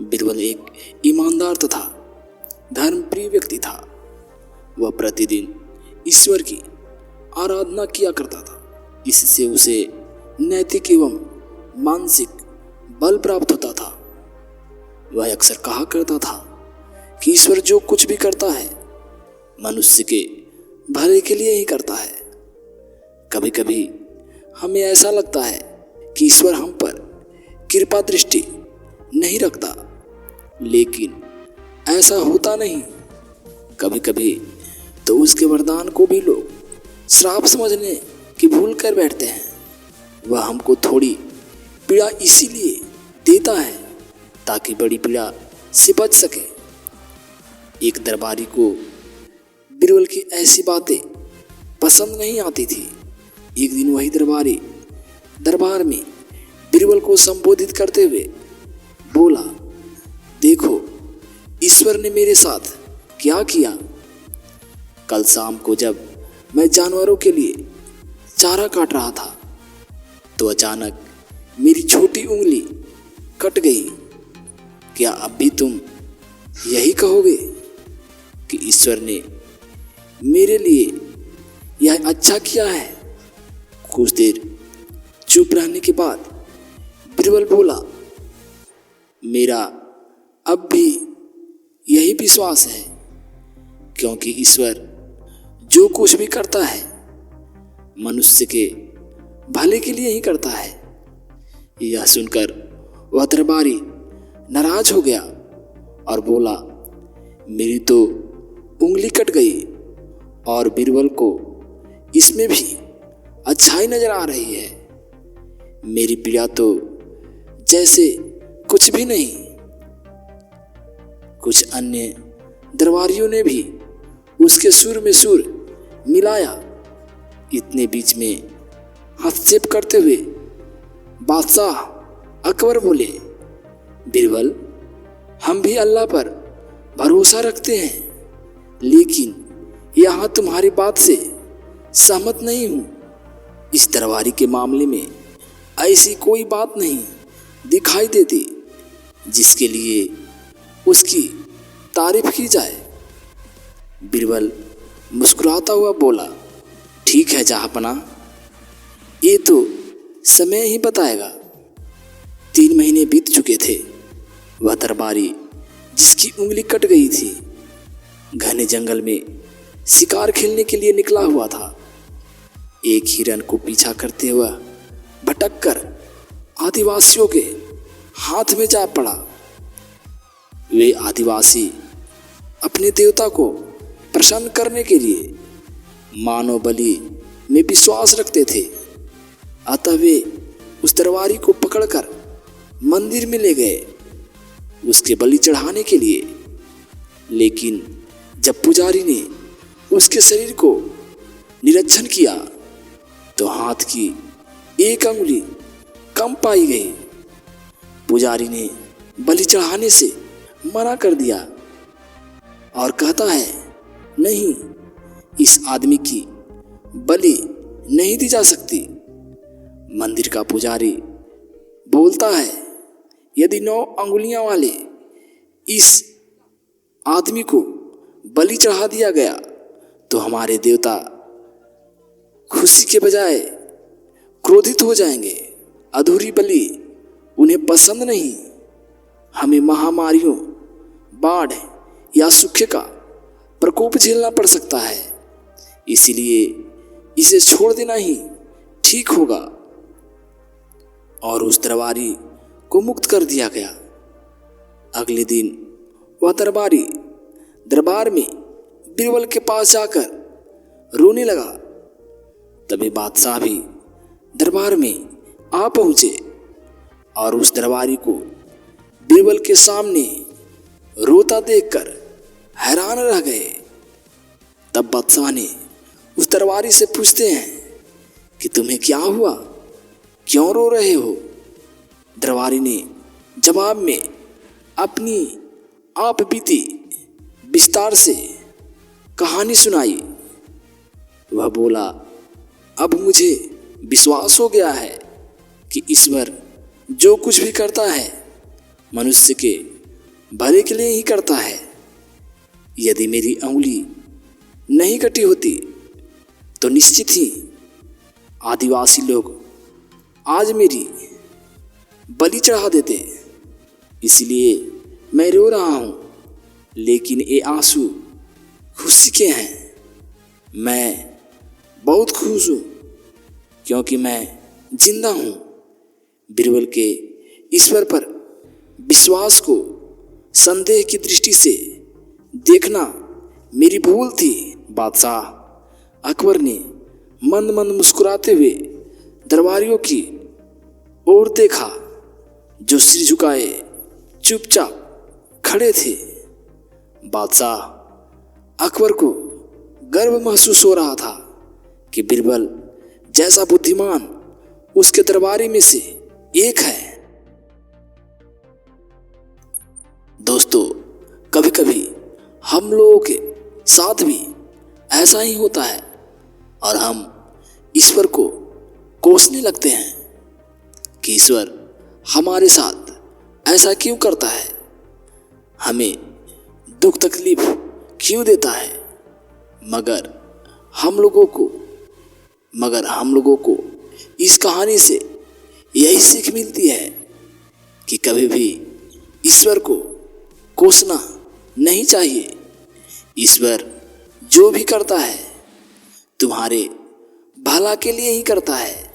बीरबल एक ईमानदार तथा धर्मप्रिय व्यक्ति था। वह प्रतिदिन ईश्वर की आराधना किया करता था। इससे उसे नैतिक एवं मानसिक बल प्राप्त होता था। वह अक्सर कहा करता था कि ईश्वर जो कुछ भी करता है मनुष्य के भले के लिए ही करता है। कभी कभी हमें ऐसा लगता है कि ईश्वर हम पर कृपा दृष्टि नहीं रखता, लेकिन ऐसा होता नहीं। कभी कभी तो उसके वरदान को भी लोग श्राप समझने की भूल कर बैठते हैं। वह हमको थोड़ी पीड़ा इसीलिए देता है ताकि बड़ी पीड़ा से बच सके। एक दरबारी को बीरबल की ऐसी बातें पसंद नहीं आती थी। एक दिन वही दरबारी दरबार में बीरबल को संबोधित करते हुए बोला, देखो ईश्वर ने मेरे साथ क्या किया। कल शाम को जब मैं जानवरों के लिए चारा काट रहा था तो अचानक मेरी छोटी उंगली कट गई। क्या अब भी तुम यही कहोगे कि ईश्वर ने मेरे लिए यह अच्छा किया है? कुछ देर चुप रहने के बाद बीरबल बोला, मेरा अब भी यही विश्वास है, क्योंकि ईश्वर जो कुछ भी करता है मनुष्य के भले के लिए ही करता है। यह सुनकर वह दरबारी नाराज हो गया और बोला, मेरी तो उंगली कट गई और बीरबल को इसमें भी अच्छाई नजर आ रही है। मेरी पीड़ा तो जैसे कुछ भी नहीं। कुछ अन्य दरबारियों ने भी उसके सुर में सुर मिलाया। इतने बीच में हस्तक्षेप करते हुए बादशाह अकबर बोले, बीरबल, हम भी अल्लाह पर भरोसा रखते हैं, लेकिन यहाँ तुम्हारी बात से सहमत नहीं हूँ। इस दरबारी के मामले में ऐसी कोई बात नहीं दिखाई देती जिसके लिए उसकी तारीफ की जाए। बीरबल मुस्कुराता हुआ बोला, ठीक है जहाँपना, ये तो समय ही बताएगा। 3 महीने बीत चुके थे। वह दरबारी जिसकी उंगली कट गई थी घने जंगल में शिकार खेलने के लिए निकला हुआ था। एक हिरन को पीछा करते हुए भटक कर आदिवासियों के हाथ में जा पड़ा। वे आदिवासी अपने देवता को प्रसन्न करने के लिए मानव बलि में विश्वास रखते थे। अतः वे उस दरबारी को पकड़कर मंदिर में ले गए उसके बलि चढ़ाने के लिए। लेकिन जब पुजारी ने उसके शरीर को निरीक्षण किया तो हाथ की एक अंगुली कम पाई गई। पुजारी ने बलि चढ़ाने से मना कर दिया और कहता है, नहीं, इस आदमी की बलि नहीं दी जा सकती। मंदिर का पुजारी बोलता है, यदि 9 अंगुलियां वाले इस आदमी को बलि चढ़ा दिया गया तो हमारे देवता खुशी के बजाय क्रोधित हो जाएंगे। अधूरी बलि उन्हें पसंद नहीं। हमें महामारियों, बाढ़ या सूखे का प्रकोप झेलना पड़ सकता है, इसीलिए इसे छोड़ देना ही ठीक होगा। और उस दरबारी को मुक्त कर दिया गया। अगले दिन वह दरबारी दरबार में बीरबल के पास जाकर रोने लगा। तभी बादशाह भी दरबार में आ पहुंचे और उस दरबारी को बीरबल के सामने रोता देखकर हैरान रह गए। तब बादशाह ने उस दरबारी से पूछते हैं कि तुम्हें क्या हुआ, क्यों रो रहे हो? दरबारी ने जवाब में अपनी आप बीती विस्तार से कहानी सुनाई। वह बोला, अब मुझे विश्वास हो गया है कि ईश्वर जो कुछ भी करता है मनुष्य के भले के लिए ही करता है। यदि मेरी अंगुली नहीं कटी होती तो निश्चित ही आदिवासी लोग आज मेरी बलि चढ़ा देते। इसलिए मैं रो रहा हूँ, लेकिन ये आंसू खुशी के हैं। मैं बहुत खुश हूँ क्योंकि मैं जिंदा हूँ। बीरबल के ईश्वर पर विश्वास को संदेह की दृष्टि से देखना मेरी भूल थी। बादशाह अकबर ने मंद मंद मुस्कुराते हुए दरबारियों की ओर देखा जो सिर झुकाए चुपचाप खड़े थे। बादशाह अकबर को गर्व महसूस हो रहा था कि बीरबल जैसा बुद्धिमान उसके दरबारी में से एक है। दोस्तों, कभी कभी हम लोगों के साथ भी ऐसा ही होता है और हम ईश्वर को कोसने लगते हैं कि ईश्वर हमारे साथ ऐसा क्यों करता है, हमें दुख तकलीफ क्यों देता है। मगर हम लोगों को इस कहानी से यही सीख मिलती है कि कभी भी ईश्वर को कोसना नहीं चाहिए। ईश्वर जो भी करता है तुम्हारे भला के लिए ही करता है।